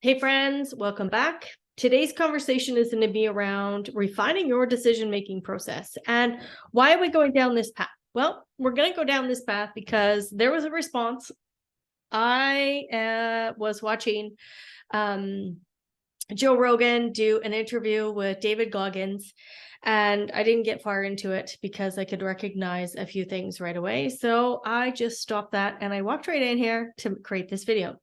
Hey friends, welcome back. Today's conversation is going to be around refining your decision-making process. And why are we going down this path? Well, we're going to go down this path because there was a response. I was watching Joe Rogan do an interview with David Goggins, and I didn't get far into it because I could recognize a few things right away. So I just stopped that and I walked right in here to create this video.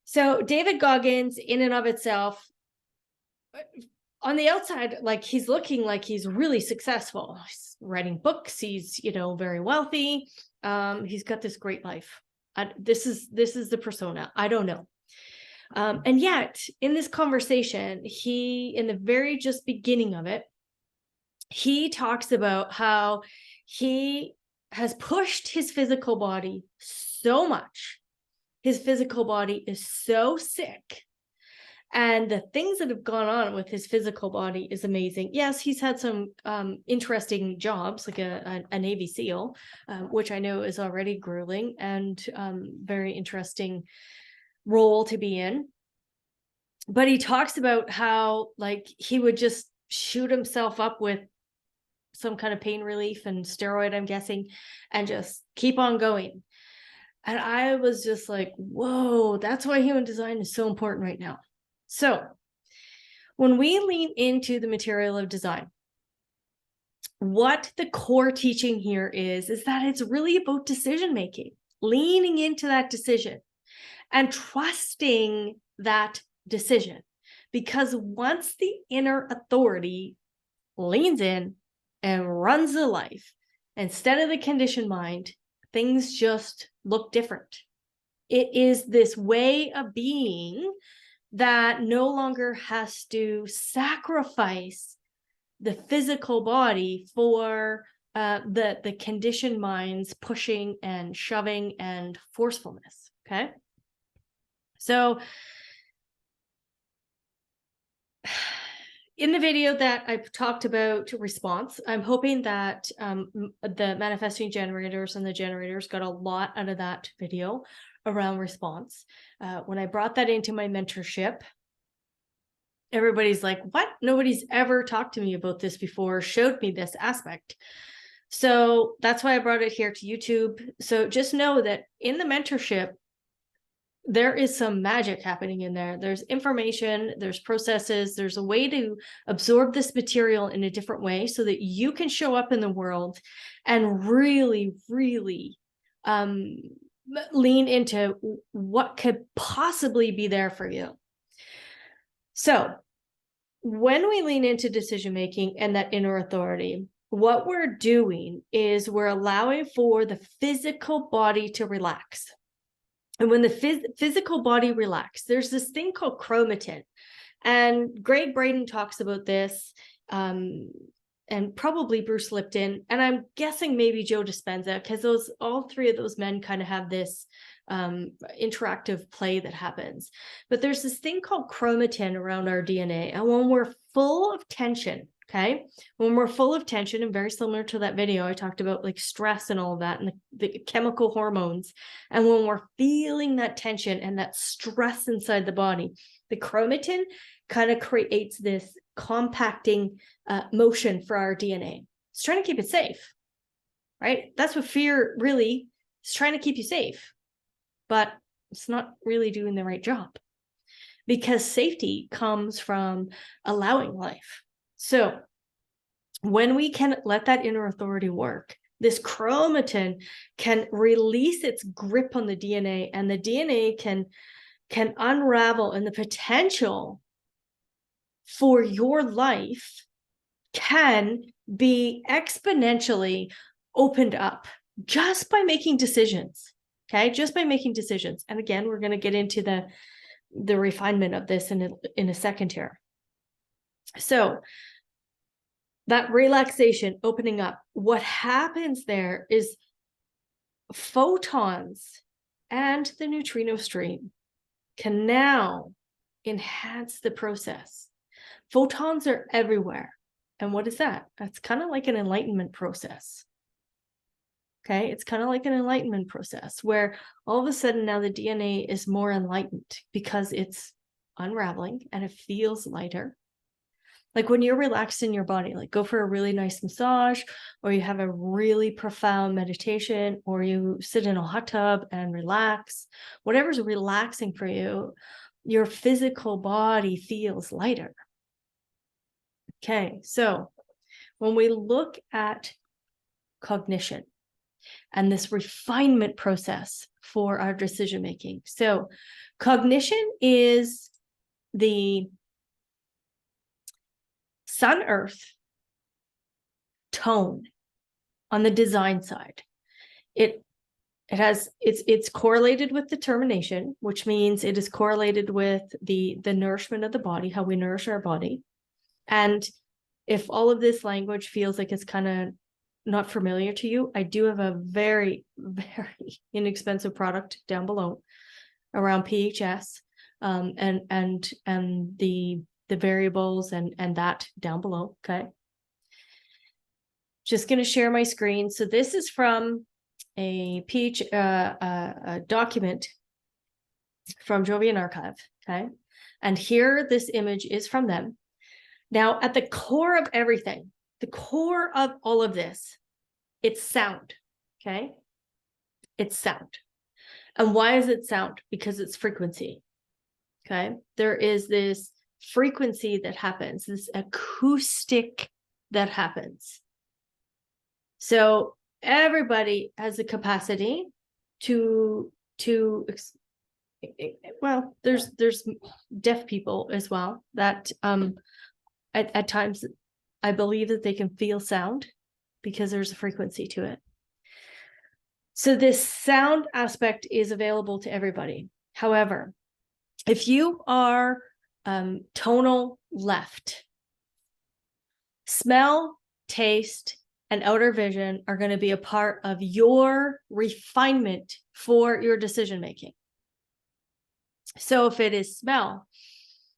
So David Goggins, in and of itself, on the outside, like he's looking like he's really successful. He's writing books. He's, very wealthy. He's got this great life. This is the persona. I don't know. And yet, in this conversation, in the very just beginning of it, he talks about how he has pushed his physical body so much. His physical body is so sick. And the things that have gone on with his physical body is amazing. Yes, he's had some interesting jobs, like a Navy SEAL, which I know is already grueling and very interesting role to be in. But he talks about how he would just shoot himself up with some kind of pain relief and steroid, I'm guessing, and just keep on going. And I was just like, whoa, that's why human design is so important right now. So when we lean into the material of design, what the core teaching here is that it's really about decision-making, leaning into that decision and trusting that decision. Because once the inner authority leans in and runs the life, instead of the conditioned mind, things just look different. It is this way of being that no longer has to sacrifice the physical body for the conditioned mind's pushing and shoving and forcefulness. Okay. So in the video that I've talked about response, I'm hoping that the manifesting generators and the generators got a lot out of that video around response. When I brought that into my mentorship, everybody's like, what? Nobody's ever talked to me about this before, showed me this aspect. So that's why I brought it here to YouTube. So just know that in the mentorship, there is some magic happening in there. There's information, there's processes, there's a way to absorb this material in a different way so that you can show up in the world and really, really lean into what could possibly be there for you. So when we lean into decision-making and that inner authority, what we're doing is we're allowing for the physical body to relax. And when the physical body relaxes, there's this thing called chromatin. And Greg Braden talks about this, and probably Bruce Lipton. And I'm guessing maybe Joe Dispenza, because all three of those men kind of have this interactive play that happens. But there's this thing called chromatin around our DNA. And when we're full of tension, okay, when we're full of tension, and very similar to that video, I talked about like stress and all of that and the chemical hormones. And when we're feeling that tension and that stress inside the body, the chromatin kind of creates this compacting motion for our DNA. It's trying to keep it safe, right? That's what fear really is, trying to keep you safe. But it's not really doing the right job, because safety comes from allowing life. So when we can let that inner authority work, this chromatin can release its grip on the DNA, and the DNA can unravel, and the potential for your life can be exponentially opened up just by making decisions. Okay, just by making decisions. And again, we're going to get into the refinement of this in a second here. So that relaxation, opening up, what happens there is photons and the neutrino stream can now enhance the process. Photons are everywhere. And what is that? That's kind of like an enlightenment process. Okay, it's kind of like an enlightenment process where all of a sudden now the DNA is more enlightened because it's unraveling and it feels lighter. Like when you're relaxed in your body, like go for a really nice massage, or you have a really profound meditation, or you sit in a hot tub and relax, whatever's relaxing for you, your physical body feels lighter. Okay, so when we look at cognition and this refinement process for our decision making, so cognition is the Sun Earth tone on the design side. It's correlated with determination, which means it is correlated with the nourishment of the body, how we nourish our body. And if all of this language feels like it's kind of not familiar to you, I do have a very, very inexpensive product down below around PHS, and the variables and that down below. Okay. Just going to share my screen. So this is from a document from Jovian Archive. Okay. And here, this image is from them. Now, at the core of everything, the core of all of this, it's sound. Okay. It's sound. And why is it sound? Because it's frequency. Okay. There is this frequency that happens, this acoustic that happens. So everybody has the capacity to well, there's deaf people as well that at times I believe that they can feel sound because there's a frequency to it. So this sound aspect is available to everybody. However, if you are tonal left, smell, taste, and outer vision are going to be a part of your refinement for your decision making. So if it is smell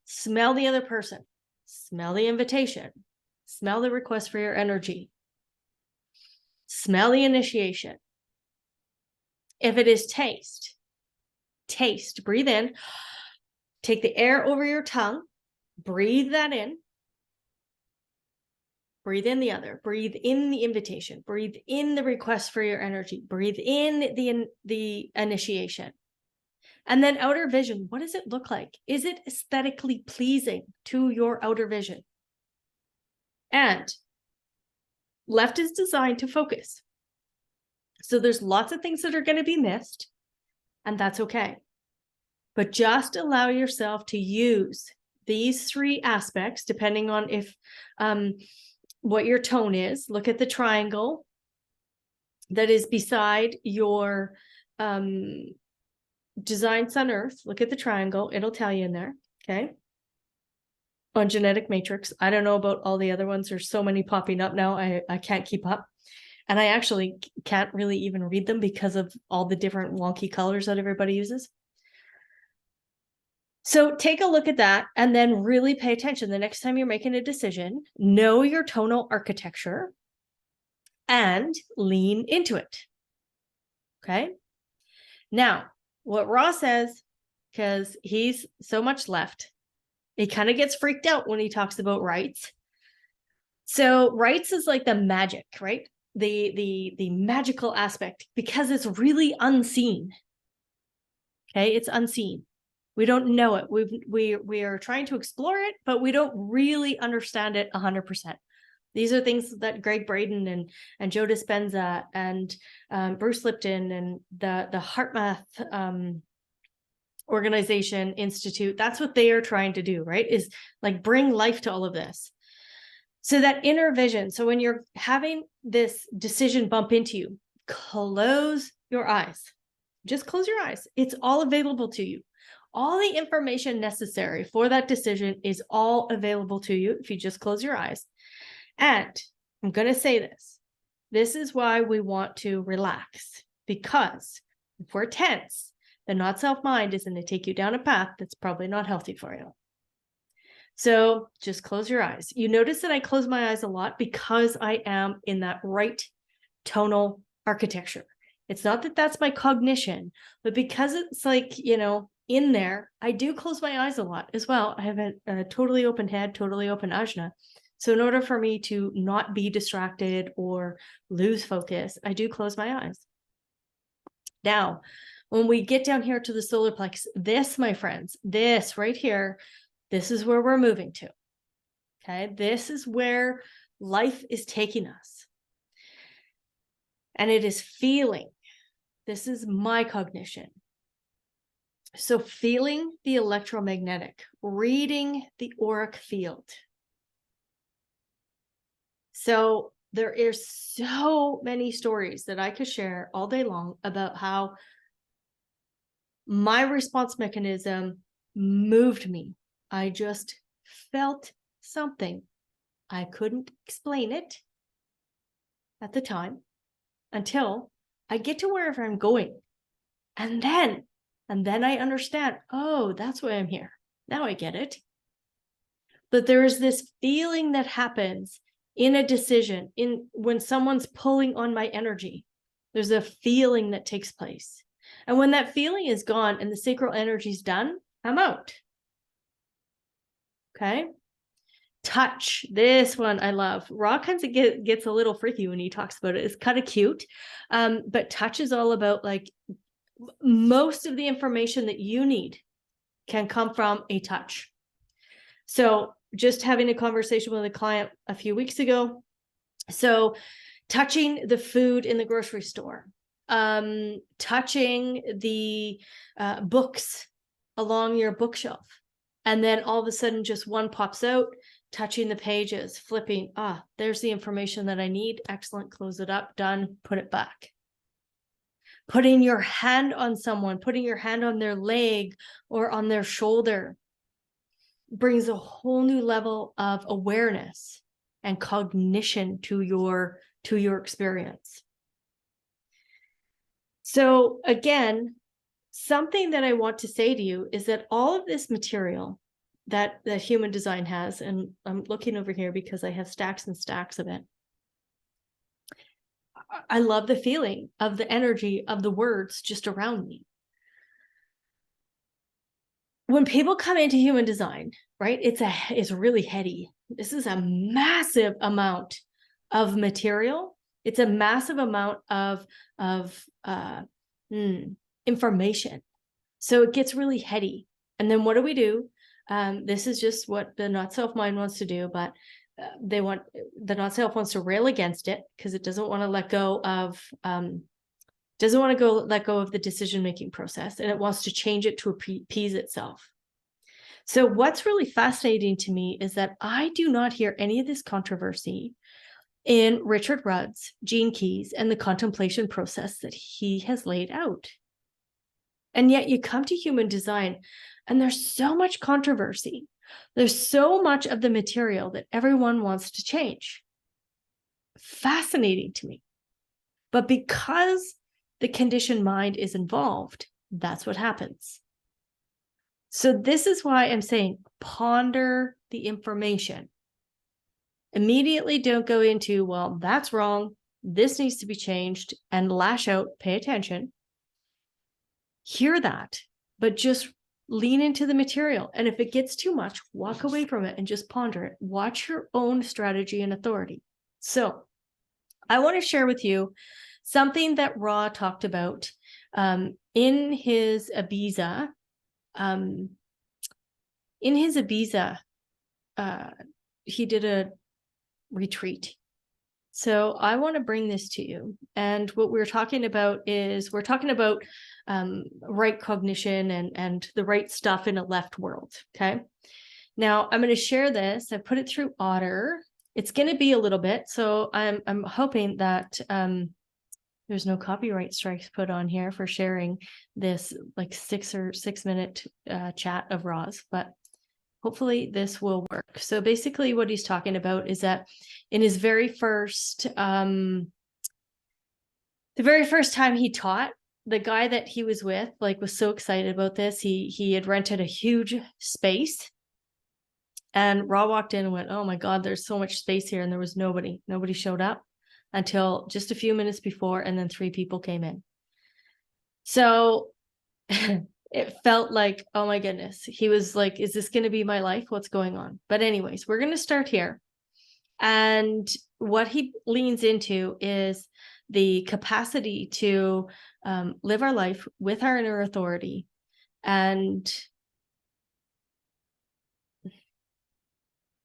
the other person, smell the invitation, smell the request for your energy, smell the initiation. If it is taste, breathe in, take the air over your tongue, breathe that in, breathe in the other, breathe in the invitation, breathe in the request for your energy, breathe in the initiation. And then outer vision, what does it look like? Is it aesthetically pleasing to your outer vision? And left is designed to focus. So there's lots of things that are going to be missed, and that's okay. But just allow yourself to use these three aspects, depending on if what your tone is. Look at the triangle that is beside your design Sun Earth. Look at the triangle. It'll tell you in there. Okay. On genetic matrix. I don't know about all the other ones. There's so many popping up now. I can't keep up. And I actually can't really even read them because of all the different wonky colors that everybody uses. So take a look at that and then really pay attention. The next time you're making a decision, know your tonal architecture and lean into it. Okay. Now, what Ross says, because he's so much left, he kind of gets freaked out when he talks about rights. So rights is like the magic, right? The magical aspect, because it's really unseen. Okay, it's unseen. We don't know it. We are trying to explore it, but we don't really understand it 100%. These are things that Greg Braden and Joe Dispenza and Bruce Lipton and the HeartMath organization institute, that's what they are trying to do, right? Is like bring life to all of this. So that inner vision. So when you're having this decision bump into you, close your eyes. Just close your eyes. It's all available to you. All the information necessary for that decision is all available to you if you just close your eyes. And I'm going to say this. This is why we want to relax, because if we're tense, the not self mind is going to take you down a path that's probably not healthy for you. So just close your eyes. You notice that I close my eyes a lot because I am in that right tonal architecture. It's not that that's my cognition, but because it's like, you know, in there, I do close my eyes a lot as well. I have a totally open head, totally open ajna. So in order for me to not be distracted or lose focus, I do close my eyes. Now, when we get down here to the solar plexus, this, my friends, this right here, this is where we're moving to. Okay, this is where life is taking us. And it is feeling. This is my cognition. So feeling the electromagnetic, reading the auric field. So there is so many stories that I could share all day long about how my response mechanism moved me. I just felt something. I couldn't explain it at the time until I get to wherever I'm going. And then I understand, oh, that's why I'm here. Now I get it. But there is this feeling that happens in a decision, when someone's pulling on my energy. There's a feeling that takes place. And when that feeling is gone and the sacral energy is done, I'm out. Okay. Touch. This one I love. Raw kind of gets a little freaky when he talks about it. It's kind of cute. But touch is all about, like, most of the information that you need can come from a touch. So just having a conversation with a client a few weeks ago. So touching the food in the grocery store, touching the books along your bookshelf. And then all of a sudden just one pops out, touching the pages, flipping. There's the information that I need. Excellent. Close it up. Done. Put it back. Putting your hand on someone, putting your hand on their leg or on their shoulder brings a whole new level of awareness and cognition to your experience. So again, something that I want to say to you is that all of this material that human design has, and I'm looking over here because I have stacks and stacks of it. I love the feeling of the energy of the words just around me. When people come into human design, right, it's really heady. This is a massive amount of material. It's a massive amount of information. So it gets really heady. And then what do? This is just what the not self mind wants to do, but the not self wants to rail against it because it doesn't want to let go of the decision-making process, and it wants to change it to appease itself. So what's really fascinating to me is that I do not hear any of this controversy in Richard Rudd's Gene Keys and the contemplation process that he has laid out. And yet you come to human design and there's so much controversy. There's so much of the material that everyone wants to change. Fascinating to me. But because the conditioned mind is involved, that's what happens. So this is why I'm saying ponder the information. Immediately don't go into, well, that's wrong, this needs to be changed, and lash out, pay attention. Hear that, but just lean into the material. And if it gets too much, walk away from it and just ponder it. Watch your own strategy and authority. So I want to share with you something that Ra talked about in his Ibiza. He did a retreat. So I want to bring this to you. And what we're talking about is right cognition and the right stuff in a left world. Okay. Now I'm going to share this. I put it through Otter. It's going to be a little bit. So I'm hoping that there's no copyright strikes put on here for sharing this like 6 minute chat of Ra's, but hopefully this will work. So basically what he's talking about is that in his the very first time he taught, the guy that he was with was so excited about this. He had rented a huge space, and Ra walked in and went, oh my God, there's so much space here. And there was nobody showed up until just a few minutes before. And then 3 people came in. So it felt like, oh my goodness, he was like, is this going to be my life? What's going on? But anyways, we're going to start here. And what he leans into is the capacity to live our life with our inner authority and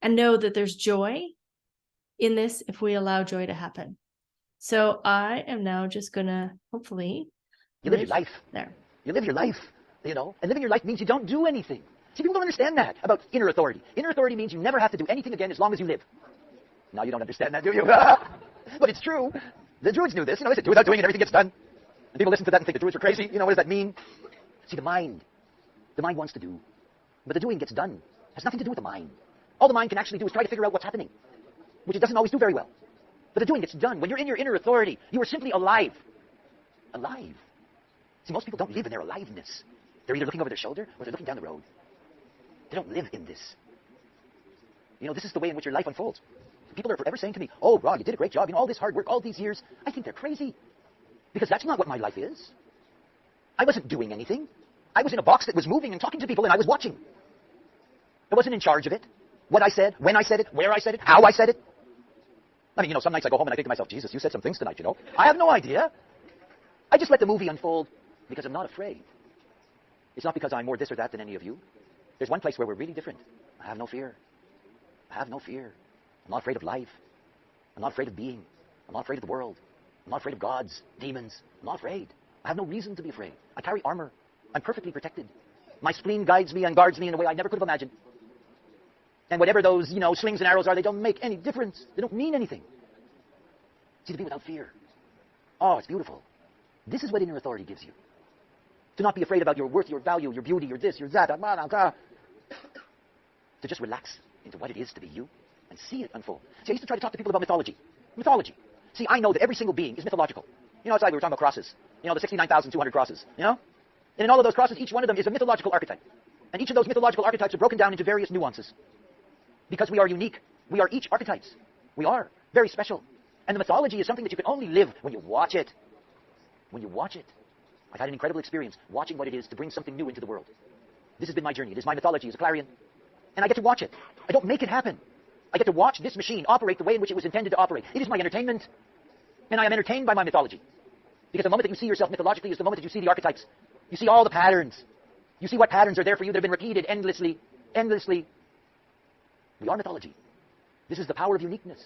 know that there's joy in this if we allow joy to happen. So I am now just going to hopefully... You live your life. There. You live your life, you know, and living your life means you don't do anything. See, people don't understand that about inner authority. Inner authority means you never have to do anything again as long as you live. Now you don't understand that, do you? But it's true. The Druids knew this. You know, they said, do without doing it, everything gets done. And people listen to that and think the Druids are crazy. You know, what does that mean? See, the mind wants to do, but the doing gets done. It has nothing to do with the mind. All the mind can actually do is try to figure out what's happening, which it doesn't always do very well. But the doing gets done. When you're in your inner authority, you are simply alive. Alive. See, most people don't live in their aliveness. They're either looking over their shoulder or they're looking down the road. They don't live in this. You know, this is the way in which your life unfolds. People are forever saying to me, oh, Rod, you did a great job. You know, all this hard work, all these years. I think they're crazy. Because that's not what my life is. I wasn't doing anything. I was in a box that was moving and talking to people, and I was watching. I wasn't in charge of it. What I said, when I said it, where I said it, how I said it. I mean, you know, some nights I go home and I think to myself, Jesus, you said some things tonight, you know. I have no idea. I just let the movie unfold because I'm not afraid. It's not because I'm more this or that than any of you. There's one place where we're really different. I have no fear. I have no fear. I'm not afraid of life. I'm not afraid of being. I'm not afraid of the world. I'm not afraid of gods, demons. I'm not afraid. I have no reason to be afraid. I carry armor. I'm perfectly protected. My spleen guides me and guards me in a way I never could have imagined. And whatever those, you know, slings and arrows are, they don't make any difference. They don't mean anything. See, to be without fear. Oh, it's beautiful. This is what inner authority gives you. To not be afraid about your worth, your value, your beauty, your this, your that. To just relax into what it is to be you and see it unfold. See, I used to try to talk to people about mythology. Mythology. See, I know that every single being is mythological. You know, outside we were talking about crosses. You know, the 69,200 crosses. You know? And in all of those crosses, each one of them is a mythological archetype. And each of those mythological archetypes are broken down into various nuances. Because we are unique. We are each archetypes. We are very special. And the mythology is something that you can only live when you watch it. When you watch it. I've had an incredible experience watching what it is to bring something new into the world. This has been my journey. It is my mythology as a clarion. And I get to watch it. I don't make it happen. I get to watch this machine operate the way in which it was intended to operate. It is my entertainment. And I am entertained by my mythology. Because the moment that you see yourself mythologically is the moment that you see the archetypes. You see all the patterns. You see what patterns are there for you that have been repeated endlessly. Endlessly. We are mythology. This is the power of uniqueness.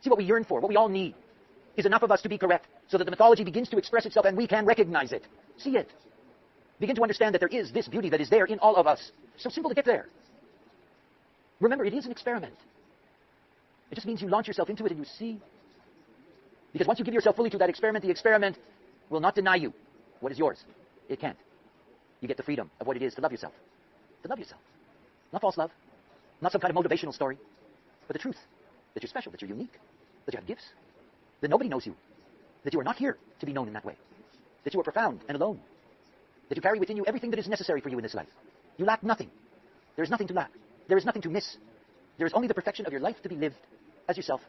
See what we yearn for, what we all need, is enough of us to be correct so that the mythology begins to express itself and we can recognize it. See it. Begin to understand that there is this beauty that is there in all of us. So simple to get there. Remember, it is an experiment. It just means you launch yourself into it and you see. Because once you give yourself fully to that experiment, the experiment will not deny you what is yours. It can't. You get the freedom of what it is to love yourself. To love yourself. Not false love. Not some kind of motivational story. But the truth. That you're special. That you're unique. That you have gifts. That nobody knows you. That you are not here to be known in that way. That you are profound and alone. That you carry within you everything that is necessary for you in this life. You lack nothing. There is nothing to lack. There is nothing to miss. There is only the perfection of your life to be lived as yourself.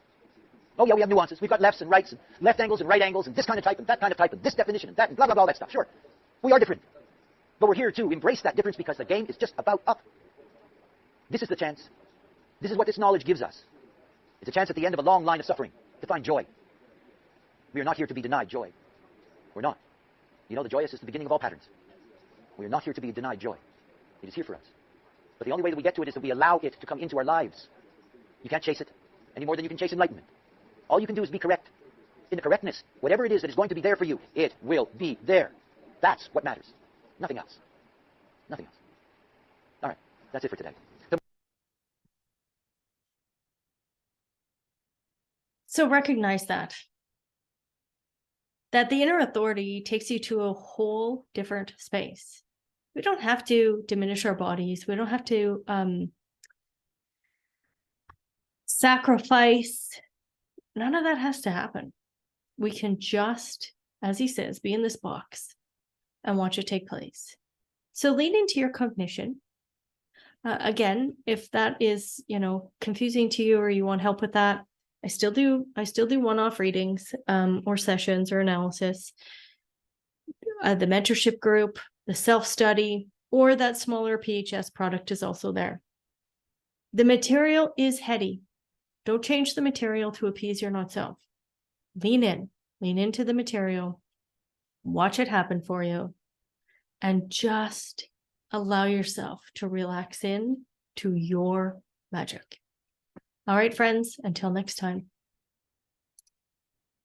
Oh yeah, we have nuances. We've got lefts and rights and left angles and right angles and this kind of type and that kind of type and this definition and that and blah, blah, blah, all that stuff. Sure. We are different. But we're here to embrace that difference because the game is just about up. This is the chance. This is what this knowledge gives us. It's a chance at the end of a long line of suffering to find joy. We are not here to be denied joy. We're not. You know, the joyous is the beginning of all patterns. We are not here to be denied joy. It is here for us. But the only way that we get to it is that we allow it to come into our lives. You can't chase it any more than you can chase enlightenment. All you can do is be correct. In the correctness, whatever it is that is going to be there for you, it will be there. That's what matters. Nothing else. Nothing else. All right. That's it for today. So recognize that the inner authority takes you to a whole different space. We don't have to diminish our bodies. We don't have to sacrifice. None of that has to happen. We can just, as he says, be in this box and watch it take place. So lean into your cognition. Again, if that is, confusing to you or you want help with that, I still do one-off readings or sessions or analysis. The mentorship group, the self-study, or that smaller PHS product is also there. The material is heady. Don't change the material to appease your not self. Lean into the material, watch it happen for you, and just allow yourself to relax in to your magic. All right, friends, until next time.